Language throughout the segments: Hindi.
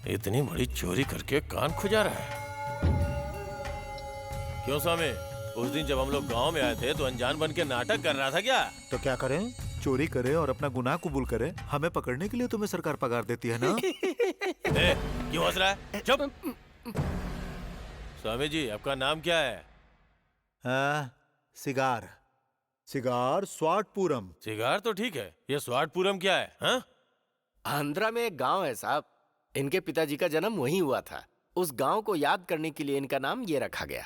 इतनी बड़ी चोरी करके कान खुजा रहा है। क्यों स्वामी, उस दिन जब हम लोग गांव में आए थे तो अनजान बन के नाटक कर रहा था क्या? तो क्या करें, चोरी करे और अपना गुनाह कबूल करे। हमें पकड़ने के लिए तुम्हें सरकार पगार देती है ना। क्यों हंस रहा है? चुप। स्वामी जी, आपका नाम क्या है? सिगार। सिगार स्वाटपुरम। सिगार तो ठीक है, ये स्वाटपुरम क्या है? हाँ? आंध्रा में एक गांव है साहब, इनके पिताजी का जन्म वहीं हुआ था। उस गांव को याद करने के लिए इनका नाम ये रखा गया।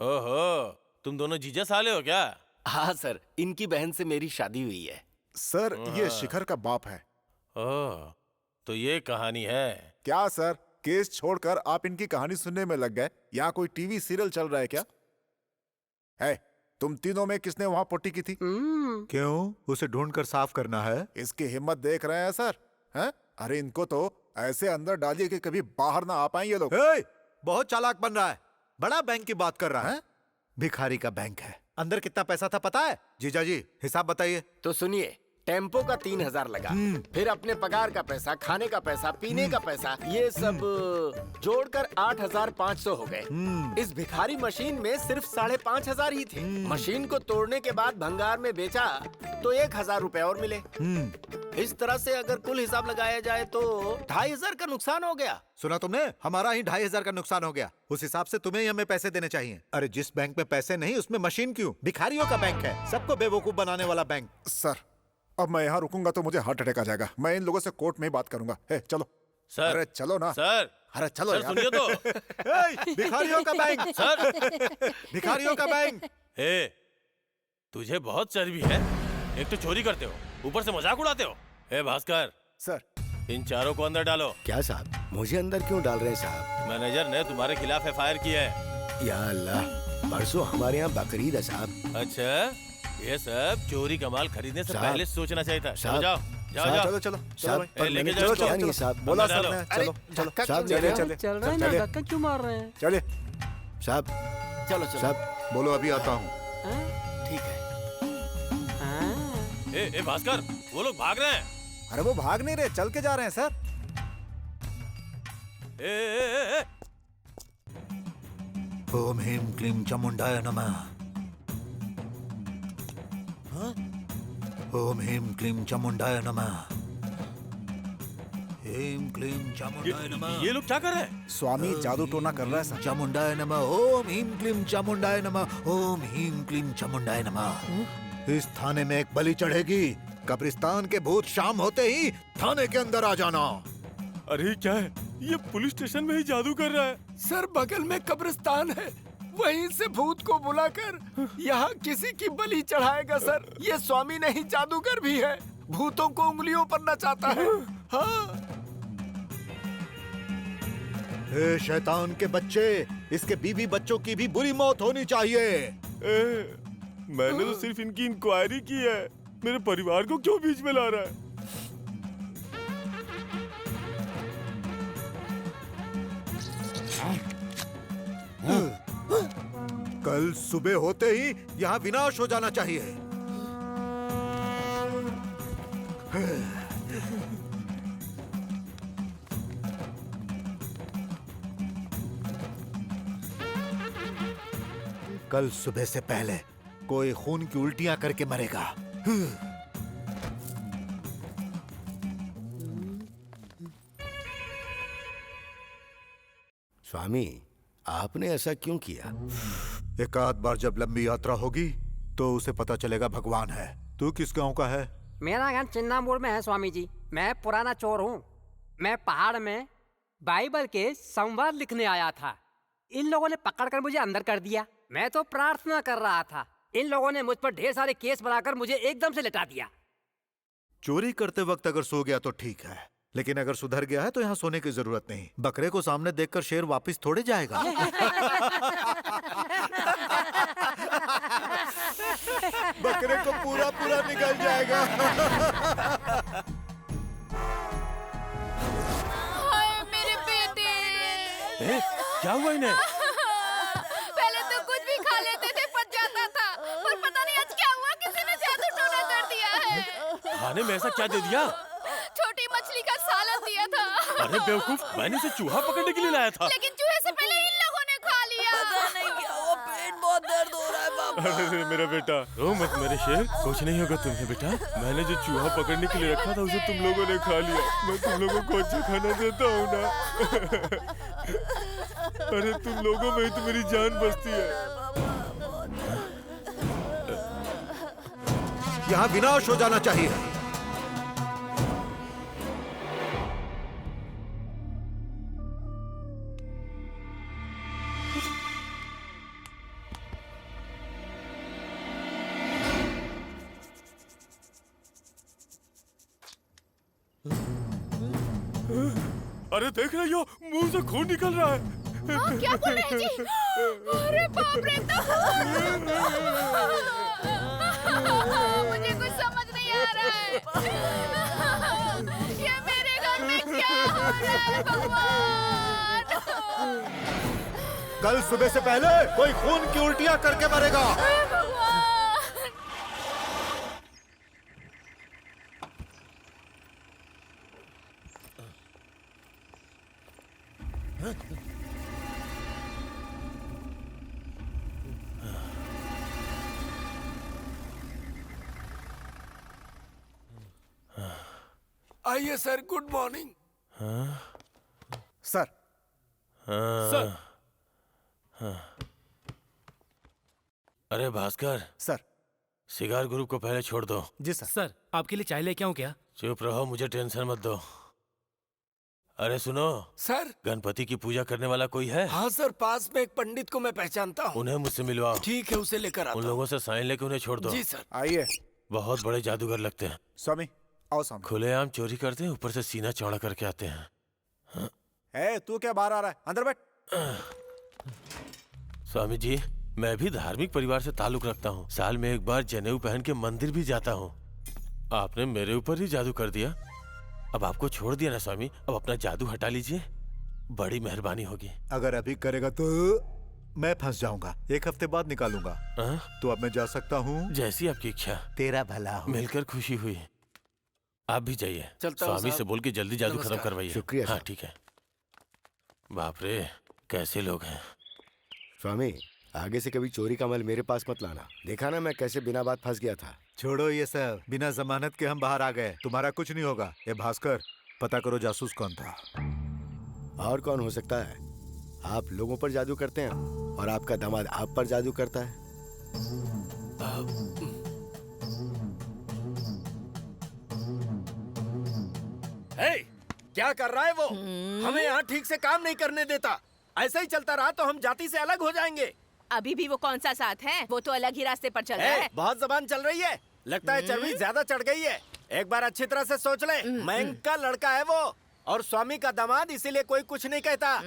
ओहो, तुम दोनों जीजा साले हो क्या? हाँ सर, इनकी बहन से मेरी शादी हुई है। सर, ये शिखर का बाप है। ओह, तो ये कहानी है क्या सर, केस छोड़कर आप इनकी कहानी सुनने में लग गए? यहाँ कोई टीवी सीरियल चल रहा है क्या? है, तुम तीनों में किसने वहाँ पोटी की थी? क्यों, उसे ढूंढकर साफ करना है? इसकी हिम्मत देख रहे हैं सर? हैं? अरे इनको तो ऐसे अंदर डालिए कि कभी बाहर ना आ पाए ये लोग। बहुत चालाक बन रहा है, बड़ा बैंक की बात कर रहा है। भिखारी का बैंक है। अंदर कितना पैसा था पता है? जीजा जी, हिसाब बताइए। तो सुनिए, टेम्पो का 3000 लगा, फिर अपने पगार का पैसा, खाने का पैसा, पीने का पैसा, ये सब जोड़कर 8500 हो गए। इस भिखारी मशीन में सिर्फ 5500 ही थे। मशीन को तोड़ने के बाद भंगार में बेचा तो 1000 रुपए और मिले। इस तरह से अगर कुल हिसाब लगाया जाए तो 2500 का नुकसान हो गया। सुना तुमने, हमारा ही 2500 का नुकसान हो गया। उस हिसाब से तुम्हें ही हमें पैसे देने चाहिए। अरे जिस बैंक में पैसे नहीं उसमें मशीन क्यों? भिखारियों का बैंक है, सबको बेवकूफ बनाने वाला बैंक। सर, अब मैं यहाँ रुकूंगा तो मुझे हार्ट अटैक आ जाएगा। मैं इन लोगों से कोर्ट में ही बात करूंगा। हे, चलो सर। अरे चलो ना सर। अरे चलो सर, यार। सुनिए तो। भिखारियों का बैंक सर, भिखारियों का बैंक। तुझे बहुत चर्बी है। एक तो चोरी करते हो, ऊपर से मजाक उड़ाते हो। भास्कर सर, इन चारों को अंदर डालो। क्या साहब, मुझे अंदर क्यों डाल रहे हैं साहब? मैनेजर ने तुम्हारे खिलाफ FIR की है। या अल्लाह, परसों हमारे यहाँ बकरीद है साहब। अच्छा, ये सब चोरी का माल खरीदने से पहले सोचना चाहिए था। चलो साहब, जाओ जाओ जाओ। चलो चलो चलो भाई। लेके मैंने जाओ कुछ किया नहीं साहब। बोला डालो। सर ने। चलो चलो साहब, चलिए चलिए, चल रहा है ना, धक्का क्यों मार रहे हैं? चलिए। साहब, चलो चलो। साहब बोलो, अभी आता हूँ। ठीक है। हाँ। भास्कर, वो लोग भाग रहे हैं। अरे वो भाग नहीं रहे, चल के जा रहे हैं सर। ए, ओम ह्रीं क्लीं चामुंडाय नमः। ओम ह्रीं क्लीं चामुंडाय नमः। ह्रीं क्लीं चामुंडाय नमः। ये लोग क्या कर रहे हैं? स्वामी जादू टोना कर रहा है सर। चामुंडाय नमः। ओम ह्रीं क्लीं चामुंडाय नमः। ओम ह्रीं क्लीं चामुंडाय नमः। इस थाने में एक बलि चढ़ेगी। कब्रिस्तान के भूत शाम होते ही थाने के अंदर आ जाना। अरे क्या है ये, पुलिस स्टेशन में ही जादू कर रहा है। सर, बगल में कब्रिस्तान है, वहीं से भूत को बुलाकर यहाँ किसी की बलि चढ़ाएगा सर। ये स्वामी नहीं, जादूगर भी है, भूतों को उंगलियों पर नचाता है। हाँ। ए शैतान के बच्चे, इसके बीवी बच्चों की भी बुरी मौत होनी चाहिए। मैंने तो सिर्फ इनकी इंक्वायरी की है, मेरे परिवार को क्यों बीच में ला रहा है? कल सुबह होते ही यहाँ विनाश हो जाना चाहिए। कल सुबह से पहले कोई खून की उल्टियां करके मरेगा। स्वामी, आपने ऐसा क्यों किया? एक आध बार जब लंबी यात्रा होगी तो उसे पता चलेगा भगवान है। तू किस गांव का है? मेरा घर चिन्नामोड़ में है स्वामी जी। मैं पुराना चोर हूँ। मैं पहाड़ में बाइबल के संवाद लिखने आया था। इन लोगों ने पकड़कर मुझे अंदर कर दिया। मैं तो प्रार्थना कर रहा था, इन लोगों ने मुझ पर ढेर सारे केस बनाकर मुझे एकदम से लिटा दिया। चोरी करते वक्त अगर सो गया तो ठीक है, लेकिन अगर सुधर गया है तो यहाँ सोने की जरूरत नहीं। बकरे को सामने देखकर शेर वापस थोड़े जाएगा। बकरे को पूरा पूरा निकल जाएगा। हाय मेरे बेटे। क्या हुआ इन्हें? पहले तो कुछ भी खा लेते थे, पच जाता था, पर पता नहीं आज क्या हुआ, किसी ने जादू टोना कर दिया है। खाने में ऐसा क्या दे दिया? छोटी मछली का सालन दिया था। अरे बेवकूफ, मैंने उसे चूहा पकड़ने के लिए लाया था। लेकिन चूहे से पहले इन लोगों ने खा लिया। पता नहीं क्या हुआ, पेट बहुत दर्द हो रहा है पापा। अरे मेरा बेटा, रो मत मेरे शेर, कुछ नहीं होगा तुम्हें बेटा। मैंने जो चूहा पकड़ने के लिए रखा था उसे तुम लोगों ने खा लिया। मैं तुम लोगों को अच्छा खाना देता हूँ ना। अरे तुम लोगों में ही तो मेरी जान बसती है। यहाँ विनाश हो जाना चाहिए। अरे देख रही हो, मुंह से खून निकल रहा है। क्या बोल रहे हैं जी? अरे बाप रे, मुझे कुछ समझ नहीं आ रहा है। ये मेरे घर में क्या हो रहा है भगवान? कल सुबह से पहले कोई खून की उल्टियां करके मरेगा। आइए sir, good morning. Sir sir. अरे भास्कर, सर सिगार ग्रुप को पहले छोड़ दो। जी सर। सर, आपके लिए चाय लेके आऊं क्या? चुप रहो, मुझे टेंशन मत दो। अरे सुनो सर। गणपति की पूजा करने वाला कोई है? हाँ सर, पास में एक पंडित को मैं पहचानता हूँ। उन्हें मुझसे मिलवाओ। ठीक है, उसे लेकर आता उन हूँ। लोगों से साइन लेके उन्हें छोड़ दो। जी सर। आइए बहुत बड़े जादूगर लगते हैं। स्वामी, आओ स्वामी। खुलेआम चोरी करते हैं, ऊपर से सीना चौड़ा करके आते हैं। ए, तू क्या बाहर आ रहा है? अंदर बैठ। स्वामी जी, मैं भी धार्मिक परिवार से ताल्लुक रखता हूँ। साल में एक बार जनेऊ पहन के मंदिर भी जाता हूँ। आपने मेरे ऊपर ही जादू कर दिया। अब आपको छोड़ दिया ना स्वामी, अब अपना जादू हटा लीजिए, बड़ी मेहरबानी होगी। अगर अभी करेगा तो मैं फंस जाऊंगा। 1 हफ्ते बाद निकालूंगा। तो अब मैं जा सकता हूँ? जैसी आपकी इच्छा। तेरा भला हो। मिलकर खुशी हुई। आप भी जाइए। चलता हूँ स्वामी साहब। से बोल के जल्दी जादू खत्म नमस्कार। करवाइए। शुक्रिया हाँ साहब। ठीक है। बाप रे, कैसे लोग हैं। स्वामी, आगे से कभी चोरी का माल मेरे पास मत लाना। देखा ना मैं कैसे बिना बात फंस गया था। छोड़ो ये सब, बिना जमानत के हम बाहर आ गए। तुम्हारा कुछ नहीं होगा। ये भास्कर, पता करो जासूस कौन था। और कौन हो सकता है? आप लोगों पर जादू करते हैं और आपका दामाद आप पर जादू करता है। क्या कर रहा है वो? हमें यहाँ ठीक से काम नहीं करने देता। ऐसा ही चलता रहा तो हम जाति से अलग हो जाएंगे। अभी भी वो कौन सा साथ है? वो तो अलग ही रास्ते पर चल रहा है। बहुत जबान चल रही है। लगता है चर्बी ज्यादा चढ़ गई है। एक बार अच्छी तरह से सोच ले। मयंक का लड़का है वो और स्वामी का दामाद, इसीलिए कोई कुछ नहीं कहता।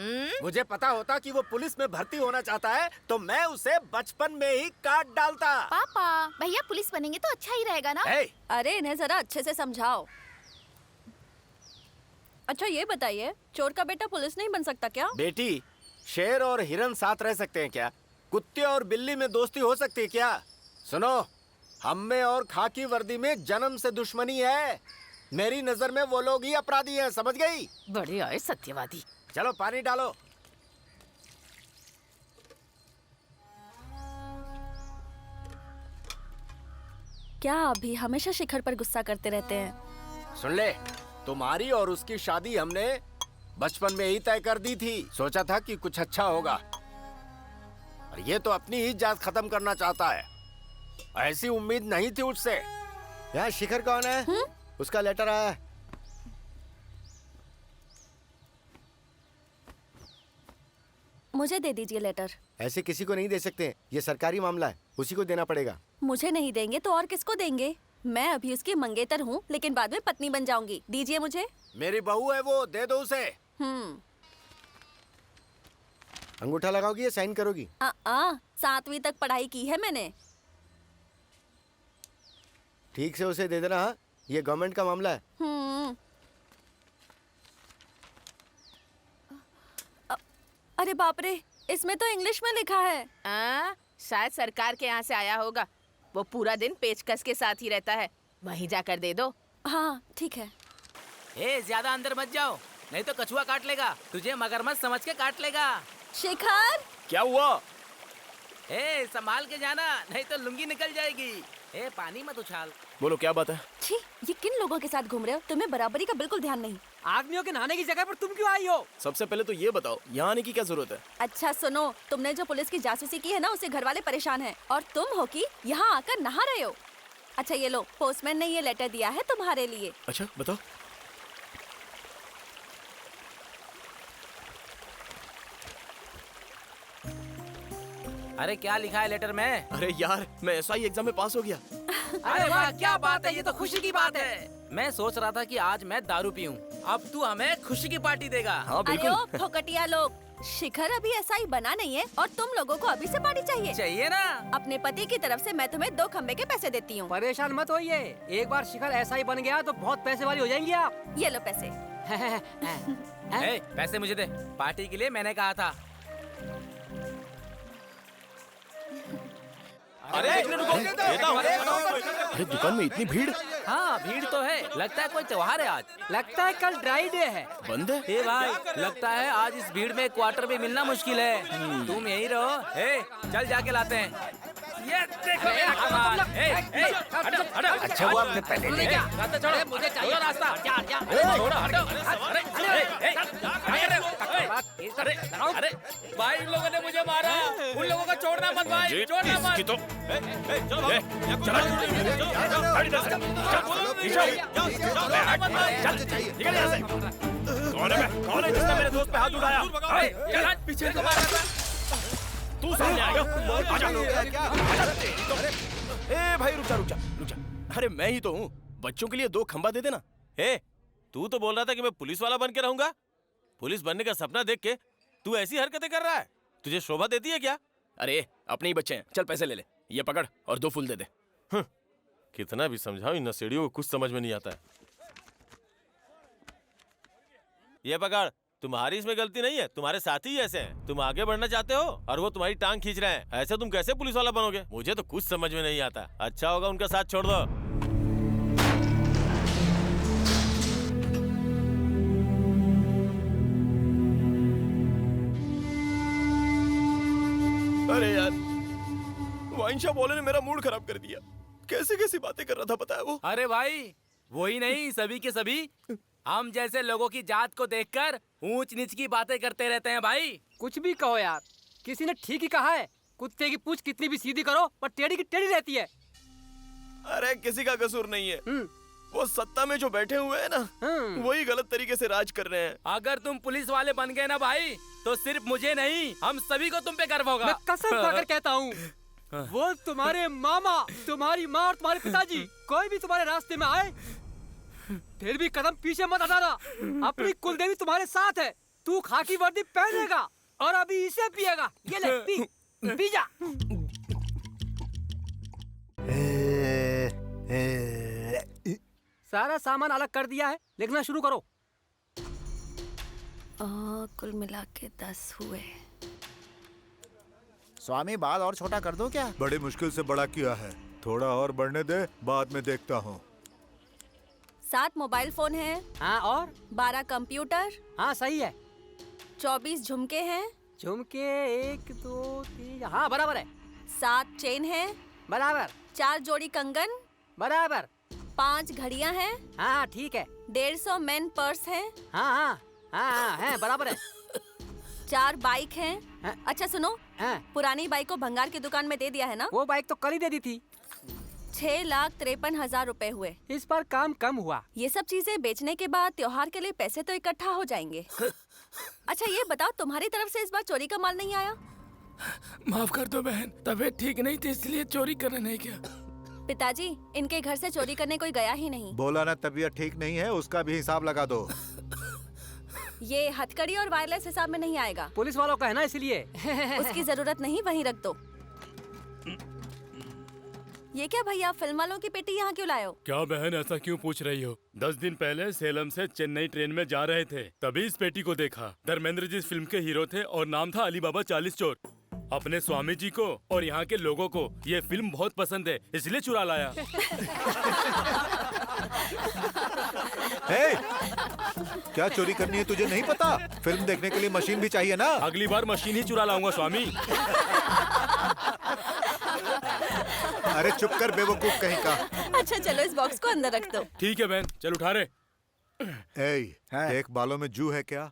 मुझे पता होता कि वो पुलिस में भर्ती होना चाहता है तो मैं उसे बचपन में ही काट डालता। पापा, भैया पुलिस बनेंगे तो अच्छा ही रहेगा ना? अरे इन्हें जरा अच्छे से समझाओ। अच्छा ये बताइए, चोर का बेटा पुलिस नहीं बन सकता क्या? बेटी, शेर और हिरन साथ रह सकते हैं क्या? कुत्ते और बिल्ली में दोस्ती हो सकती है क्या? सुनो, हम में और खाकी वर्दी में जन्म से दुश्मनी है। मेरी नजर में वो लोग ही अपराधी हैं, समझ गई? बड़े आए सत्यवादी। चलो पानी डालो। क्या आप भी हमेशा शिखर पर गुस्सा करते रहते हैं? सुन ले, तुम्हारी और उसकी शादी हमने बचपन में ही तय कर दी थी। सोचा था कि कुछ अच्छा होगा और ये तो अपनी ही जात खत्म करना चाहता है। ऐसी उम्मीद नहीं थी उससे। यहाँ शिखर कौन है? उसका लेटर आया है। मुझे दे दीजिए लेटर। ऐसे किसी को नहीं दे सकते, ये सरकारी मामला है, उसी को देना पड़ेगा। मुझे नहीं देंगे तो और किसको देंगे? मैं अभी उसकी मंगेतर हूँ, लेकिन बाद में पत्नी बन जाऊंगी। दीजिए मुझे। मेरी बहू है वो, दे दो उसे। अंगूठा लगाओगी या साइन करोगी? 7वीं तक पढ़ाई की है मैंने। ठीक से उसे दे देना। हाँ, ये गवर्नमेंट का मामला है। अरे बाप रे, इसमें तो इंग्लिश में लिखा है। शायद सरकार के यहाँ से आया होगा। वो पूरा दिन पेचकस के साथ ही रहता है, वहीं जाकर दे दो। हाँ ठीक है। ज्यादा अंदर मत जाओ, नहीं तो कछुआ काट लेगा। तुझे मगरमच्छ समझ के काट लेगा। शिखर, क्या हुआ? ए संभाल के जाना, नहीं तो लुंगी निकल जाएगी। ए पानी मत उछाल। बोलो क्या बात है? छी, ये किन लोगों के साथ घूम रहे हो? तुम्हें बराबरी का बिल्कुल ध्यान नहीं। आदमियों के नहाने की जगह पर तुम क्यों आई हो? सबसे पहले तो ये बताओ यहाँ आने की क्या जरूरत है? अच्छा सुनो, तुमने जो पुलिस की जासूसी की है ना, उससे घर वाले परेशान हैं और तुम हो कि यहाँ आकर नहा रहे हो। अच्छा ये लो, पोस्टमैन ने ये लेटर दिया है तुम्हारे लिए। अच्छा बताओ। अरे क्या लिखा है लेटर में? अरे यार, मैं SI एग्जाम में पास हो गया। अरे वाह क्या बात है, ये तो खुशी की बात है। मैं सोच रहा था कि आज मैं दारू पीऊं, अब तू हमें खुशी की पार्टी देगा। हाँ अरे बिल्कुल। ओ फोकटिया लोग, शिखर अभी ऐसा ही बना नहीं है और तुम लोगों को अभी से पार्टी चाहिए। चाहिए ना? अपने पति की तरफ से मैं तुम्हें 2 खंबे के पैसे देती हूँ। परेशान मत होइए, एक बार शिखर ऐसा ही बन गया तो बहुत पैसे वाली हो जाएंगी आप। ये लो पैसे। ए, पैसे मुझे दे, पार्टी के लिए मैंने कहा था। अरे अरे दुकान में इतनी भीड़। हाँ भीड़ तो है, लगता है कोई त्योहार है आज। लगता है कल ड्राई डे है। बंद है? ए भाई, लगता है आज इस भीड़ में क्वार्टर भी मिलना मुश्किल है। तुम यही रहो। ए, चल जाके लाते हैं। ये देखो मेरा कमाल। हटो हटो। अच्छा हुआ आपने पहले ले गया। रास्ता छोड़ो, मुझे चाहिए रास्ता। छोड़ो हटो। अरे भाई, इन लोगों ने मुझे मारा। उन लोगों को छोड़ना मत भाई, छोड़ना मत। कौन है जिसने मेरे दोस्त पे हाथ उठाया? पीछे को मारा था। तू सामने आएगा? ए भाई रुक जा। अरे मैं ही तो हूँ, बच्चों के लिए 2 खंबा दे देना। हे, तू तो बोल रहा था कि मैं पुलिस वाला बन के रहूंगा। पुलिस बनने का सपना देख के तू ऐसी हरकतें कर रहा है, तुझे शोभा देती है क्या? अरे अपने ही बच्चे हैं, चल पैसे ले ले। ये पकड़ और 2 फूल दे दे। कितना भी समझाओ, इन नशेड़ियों को कुछ समझ में नहीं आता है। ये पकड़, तुम्हारी इसमें गलती नहीं है, तुम्हारे साथी ही ऐसे हैं। तुम आगे बढ़ना चाहते हो और वो तुम्हारी टांग खींच रहे हैं। ऐसे तुम कैसे पुलिस वाला बनोगे? मुझे तो कुछ समझ में नहीं आता। अच्छा होगा उनका साथ छोड़ दो। अरे यार, वाइन शॉप वाले ने मेरा मूड खराब कर दिया। कैसी कैसी बातें कर रहा था पता है वो? अरे भाई, वही नहीं, सभी के सभी हम जैसे लोगों की जात को देखकर ऊंच नीच की बातें करते रहते हैं भाई। कुछ भी कहो यार, किसी ने ठीक ही कहा है। कुत्ते की पूंछ कितनी भी सीधी करो पर टेढ़ी की टेढ़ी रहती है। अरे किसी का कसूर नहीं है, वो सत्ता में जो बैठे हुए हैं ना, वही गलत तरीके से राज कर रहे हैं। अगर तुम पुलिस वाले बन गए ना भाई, तो सिर्फ मुझे नहीं, हम सभी को तुम पे गर्व होगा। मैं कसम खाकर कहता हूँ, वो तुम्हारे मामा, तुम्हारी माँ और तुम्हारे पिताजी, कोई भी तुम्हारे रास्ते में आए फिर भी कदम पीछे मत हटाना। अपनी कुलदेवी तुम्हारे साथ है। तू खाकी वर्दी पहनेगा और अभी इसे पिएगा। ये ले, पी जा। सारा सामान अलग कर दिया है, लिखना शुरू करो। कुल मिला के 10 हुए। स्वामी बाल और छोटा कर दो क्या? बड़ी मुश्किल से बड़ा किया है, थोड़ा और बढ़ने दे, बाद में देखता हूँ। 7 मोबाइल फोन है। हाँ और 12 कंप्यूटर। हाँ सही है। 24 झुमके हैं। झुमके 1 2 3, हाँ बराबर है। 7 चेन है। बराबर। 4 जोड़ी कंगन। बराबर। 5 घड़ियां हैं। हाँ ठीक है। 150 मेन पर्स हैं। हाँ हाँ हाँ है, बराबर है। 4 बाइक हैं। हाँ। अच्छा सुनो, हाँ। पुरानी बाइक को भंगार की दुकान में दे दिया है ना? वो बाइक तो कल ही दे दी थी। 6,53,000 रुपए हुए। इस बार काम कम हुआ। ये सब चीजें बेचने के बाद त्योहार के लिए पैसे तो इकट्ठा हो जाएंगे। अच्छा ये बताओ, तुम्हारी तरफ से इस बार चोरी का माल नहीं आया? माफ कर दो बहन, तबीयत ठीक नहीं थी इसलिए चोरी करने नहीं गया। पिताजी, इनके घर से चोरी करने कोई गया ही नहीं। बोला ना तबीयत ठीक नहीं है, उसका भी हिसाब लगा दो। ये हथकड़ी और वायरलेस हिसाब में नहीं आएगा। पुलिस वालों का है ना, इसलिए। उसकी जरूरत नहीं, वहीं रख दो। ये क्या भैया, फिल्म वालों की पेटी यहाँ क्यों लाए हो? क्या बहन ऐसा क्यों पूछ रही हो? 10 दिन पहले सेलम से चेन्नई ट्रेन में जा रहे थे, तभी इस पेटी को देखा। धर्मेंद्र जी इस फिल्म के हीरो थे और नाम था अली बाबा 40 चोर। अपने स्वामी जी को और यहाँ के लोगों को ये फिल्म बहुत पसंद है, इसलिए चुरा लाया। क्या चोरी करनी है तुझे नहीं पता? फिल्म देखने के लिए मशीन भी चाहिए ना। अगली बार मशीन ही चुरा लाऊंगा स्वामी। अरे चुप कर बेवकूफ कहीं का। अच्छा चलो इस बॉक्स को अंदर रख दो। ठीक है बहन, चल उठा रहे। एक बालों में जू है क्या?